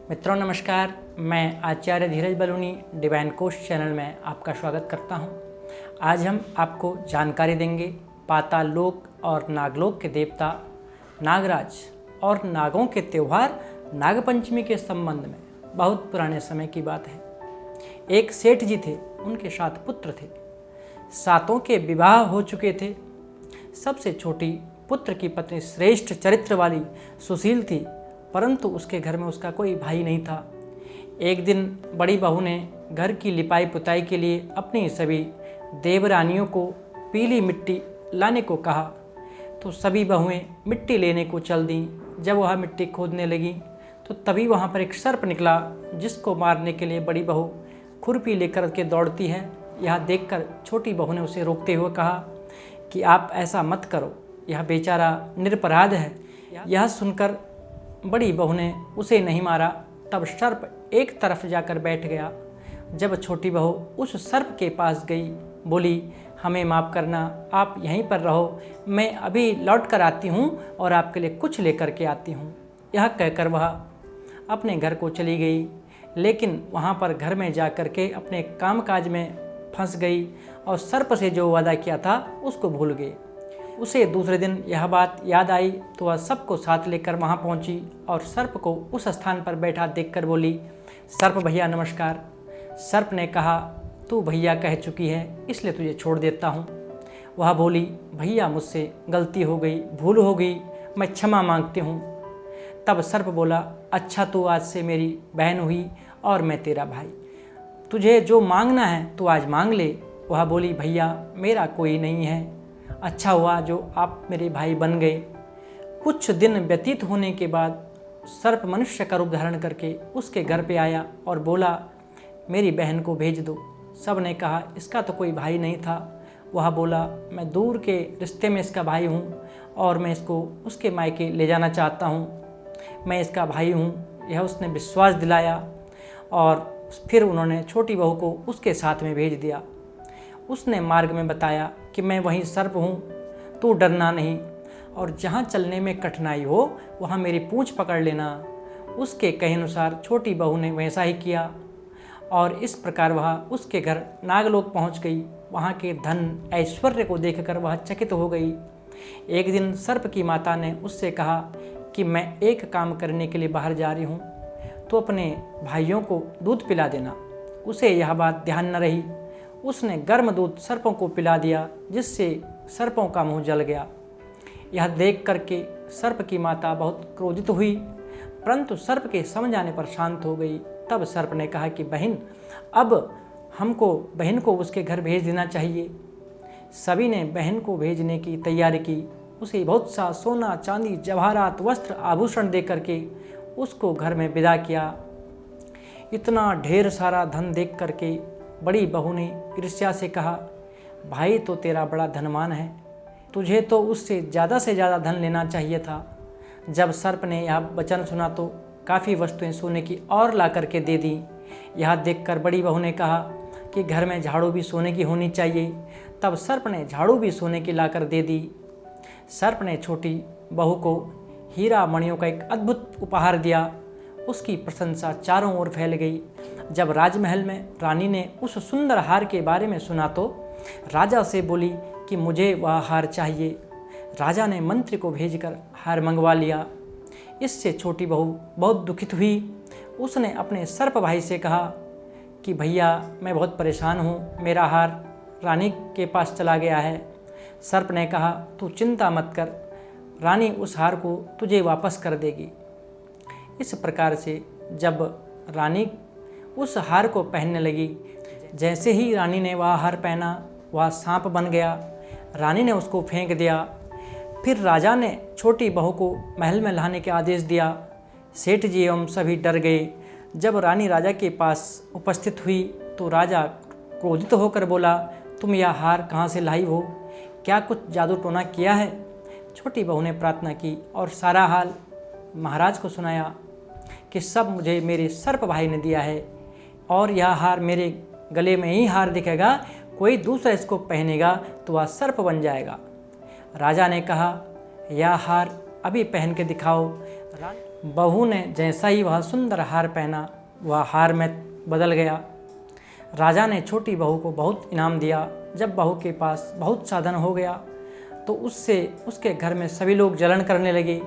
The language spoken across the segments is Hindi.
मित्रों नमस्कार, मैं आचार्य धीरज बलूनी डिवाइन कोश चैनल में आपका स्वागत करता हूं। आज हम आपको जानकारी देंगे पाताल लोक और नागलोक के देवता नागराज और नागों के त्यौहार नागपंचमी के संबंध में। बहुत पुराने समय की बात है। एक सेठ जी थे, उनके 7 पुत्र थे। 7 के विवाह हो चुके थे। सबसे छोटी पुत्र की पत्नी श्रेष्ठ चरित्र वाली सुशील थी, परंतु उसके घर में उसका कोई भाई नहीं था। एक दिन बड़ी बहू ने घर की लिपाई पुताई के लिए अपनी सभी देवरानियों को पीली मिट्टी लाने को कहा, तो सभी बहुएं मिट्टी लेने को चल दीं। जब वह मिट्टी खोदने लगी तो तभी वहाँ पर एक सर्प निकला, जिसको मारने के लिए बड़ी बहू खुरपी लेकर के दौड़ती है। यह देखकर छोटी बहू ने उसे रोकते हुए कहा कि आप ऐसा मत करो, यह बेचारा निरपराध है। यह सुनकर बड़ी बहू ने उसे नहीं मारा। तब सर्प एक तरफ जाकर बैठ गया। जब छोटी बहू उस सर्प के पास गई, बोली, हमें माफ़ करना, आप यहीं पर रहो, मैं अभी लौट कर आती हूँ और आपके लिए कुछ लेकर के आती हूँ। यह कहकर वह अपने घर को चली गई, लेकिन वहाँ पर घर में जा कर के अपने कामकाज में फंस गई और सर्प से जो वादा किया था उसको भूल गई। उसे दूसरे दिन यह बात याद आई तो वह सबको साथ लेकर वहाँ पहुँची और सर्प को उस स्थान पर बैठा देखकर बोली, सर्प भैया नमस्कार। सर्प ने कहा, तू भैया कह चुकी है, इसलिए तुझे छोड़ देता हूँ। वह बोली, भैया मुझसे गलती हो गई, भूल हो गई, मैं क्षमा मांगती हूँ। तब सर्प बोला, अच्छा तू आज से मेरी बहन हुई और मैं तेरा भाई, तुझे जो मांगना है तू आज मांग ले। वह बोली, भैया मेरा कोई नहीं है, अच्छा हुआ जो आप मेरे भाई बन गए। कुछ दिन व्यतीत होने के बाद सर्प मनुष्य का रूप धारण करके उसके घर पे आया और बोला, मेरी बहन को भेज दो। सब ने कहा, इसका तो कोई भाई नहीं था। वह बोला, मैं दूर के रिश्ते में इसका भाई हूँ और मैं इसको उसके मायके ले जाना चाहता हूँ, मैं इसका भाई हूँ। यह उसने विश्वास दिलाया और फिर उन्होंने छोटी बहू को उसके साथ में भेज दिया। उसने मार्ग में बताया कि मैं वही सर्प हूँ, तू डरना नहीं, और जहाँ चलने में कठिनाई हो वहाँ मेरी पूँछ पकड़ लेना। उसके कहे अनुसार छोटी बहू ने वैसा ही किया और इस प्रकार वह उसके घर नागलोक पहुँच गई। वहाँ के धन ऐश्वर्य को देखकर वह चकित हो गई। एक दिन सर्प की माता ने उससे कहा कि मैं एक काम करने के लिए बाहर जा रही हूँ, तो अपने भाइयों को दूध पिला देना। उसे यह बात ध्यान न रही। उसने गर्म दूध सर्पों को पिला दिया, जिससे सर्पों का मुंह जल गया। यह देख करके सर्प की माता बहुत क्रोधित हुई, परंतु सर्प के समझ आने पर शांत हो गई। तब सर्प ने कहा कि बहन, अब हमको बहन को उसके घर भेज देना चाहिए। सभी ने बहन को भेजने की तैयारी की। उसे बहुत सा सोना चांदी जवाहरात वस्त्र आभूषण दे करके उसको घर में विदा किया। इतना ढेर सारा धन देख करके बड़ी बहू ने ईर्ष्या से कहा, भाई तो तेरा बड़ा धनवान है, तुझे तो उससे ज़्यादा से ज़्यादा धन लेना चाहिए था। जब सर्प ने यह वचन सुना तो काफ़ी वस्तुएं सोने की और ला करके दे दी। यह देखकर बड़ी बहू ने कहा कि घर में झाड़ू भी सोने की होनी चाहिए। तब सर्प ने झाड़ू भी सोने की लाकर दे दी। सर्प ने छोटी बहू को हीरा मणियों का एक अद्भुत उपहार दिया। उसकी प्रशंसा चारों ओर फैल गई। जब राजमहल में रानी ने उस सुंदर हार के बारे में सुना तो राजा से बोली कि मुझे वह हार चाहिए। राजा ने मंत्री को भेजकर हार मंगवा लिया। इससे छोटी बहू बहुत दुखित हुई। उसने अपने सर्प भाई से कहा कि भैया मैं बहुत परेशान हूँ, मेरा हार रानी के पास चला गया है। सर्प ने कहा, तू चिंता मत कर, रानी उस हार को तुझे वापस कर देगी। इस प्रकार से जब रानी उस हार को पहनने लगी, जैसे ही रानी ने वह हार पहना, वह सांप बन गया। रानी ने उसको फेंक दिया। फिर राजा ने छोटी बहू को महल में लाने के आदेश दिया। सेठ जी एवं सभी डर गए। जब रानी राजा के पास उपस्थित हुई तो राजा क्रोधित होकर बोला, तुम यह हार कहाँ से लाई हो? क्या कुछ जादू टोना किया है? छोटी बहू ने प्रार्थना की और सारा हाल महाराज को सुनाया कि सब मुझे मेरे सर्प भाई ने दिया है और यह हार मेरे गले में ही हार दिखेगा, कोई दूसरा इसको पहनेगा तो वह सर्प बन जाएगा। राजा ने कहा, यह हार अभी पहन के दिखाओ। बहू ने जैसा ही वह सुंदर हार पहना वह हार में बदल गया। राजा ने छोटी बहू को बहुत इनाम दिया। जब बहू के पास बहुत साधन हो गया तो उससे उसके घर में सभी लोग जलन करने लगे।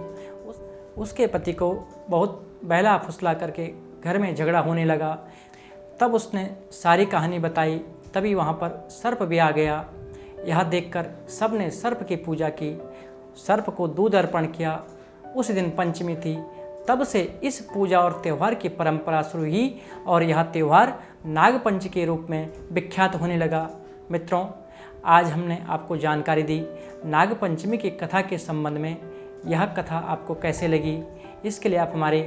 उसके पति को बहुत बहला फुसला करके घर में झगड़ा होने लगा। तब उसने सारी कहानी बताई। तभी वहाँ पर सर्प भी आ गया। यह देखकर सब ने सर्प की पूजा की, सर्प को दूध अर्पण किया। उस दिन पंचमी थी। तब से इस पूजा और त्यौहार की परंपरा शुरू हुई और यह त्यौहार नागपंचमी के रूप में विख्यात होने लगा। मित्रों, आज हमने आपको जानकारी दी नागपंचमी की कथा के संबंध में। यह कथा आपको कैसे लगी, इसके लिए आप हमारे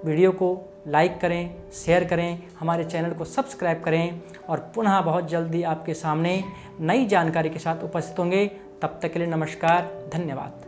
वीडियो को लाइक करें, शेयर करें, हमारे चैनल को सब्सक्राइब करें और पुनः बहुत जल्दी आपके सामने नई जानकारी के साथ उपस्थित होंगे। तब तक के लिए नमस्कार, धन्यवाद।